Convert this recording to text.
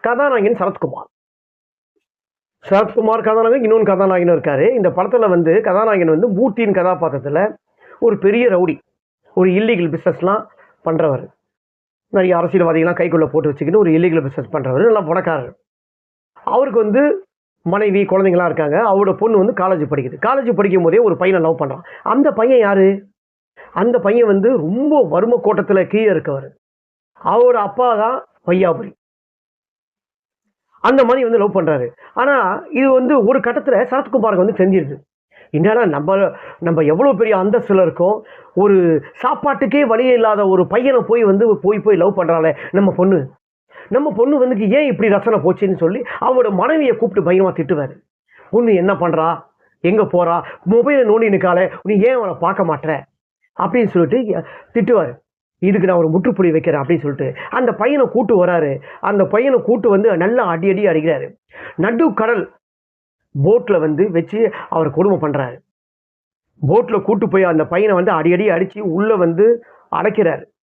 கதாநாயகன் சரத்குமார். சரத்குமார் கதாநாயகன், இன்னொன்று கதாநாயகனும் இருக்காரு. இந்த படத்தில் வந்து கதாநாயகன் வந்து மூர்த்தியின் கதாபாத்திரத்தில் ஒரு பெரிய ரவுடி, ஒரு இல்லீகல் பிஸ்னஸ்லாம் பண்ணுறவர், நிறைய அரசியல்வாதிகள்லாம் கைக்குள்ளே போட்டு வச்சுக்கிட்டு ஒரு இல்லீகல் பிஸ்னஸ் பண்ணுறவர், நல்லா பணக்காரர். அவருக்கு வந்து மனைவி குழந்தைங்களாம் இருக்காங்க. அவரோட பொண்ணு வந்து காலேஜ் படிக்குது. காலேஜ் படிக்கும் போதே ஒரு பையனை லவ் பண்ணுறான். அந்த பையன் யாரு? அந்த பையன் வந்து ரொம்ப வறுமை கோட்டத்தில் கீழே இருக்கவர். அவரோட அப்பா தான் வையாபுரி. அந்த மாதிரி வந்து லவ் பண்ணுறாரு. ஆனால் இது வந்து ஒரு கட்டத்தில் சரத்குமாருக்கு வந்து தெரிஞ்சிருது, என்னடா நம்ம எவ்வளோ பெரிய அந்தஸ்தில் இருக்கோம், ஒரு சாப்பாட்டுக்கே வழியே இல்லாத ஒரு பையனை போய் லவ் பண்ணுறாளே நம்ம பொண்ணு வந்து ஏன் இப்படி ரசனை போச்சுன்னு சொல்லி அவரோட மனைவியை கூப்பிட்டு பயங்கரமாக திட்டுவார். பொண்ணு என்ன பண்ணுறா, எங்கே போகிறா, மொபைலை நோண்டி நிற்காலே, நீ ஏன் அவனை பார்க்க மாட்டேற அப்படின்னு சொல்லிட்டு திட்டுவார். இதுக்கு நான் ஒரு முற்றுப்புள்ளி வைக்கிறேன் அப்படின்னு சொல்லிட்டு அந்த பையனை கூட்டு வராரு. அந்த பையனை கூட்டு வந்து நல்லா அடி அடிக்கிறாரு. நடு கடல் போட்டில் வந்து வச்சு அவர் கொடுமை பண்ணுறாரு. போட்டில் கூட்டு போய் அந்த பையனை வந்து அடி அடித்து உள்ளே வந்து அடைக்கிறாரு.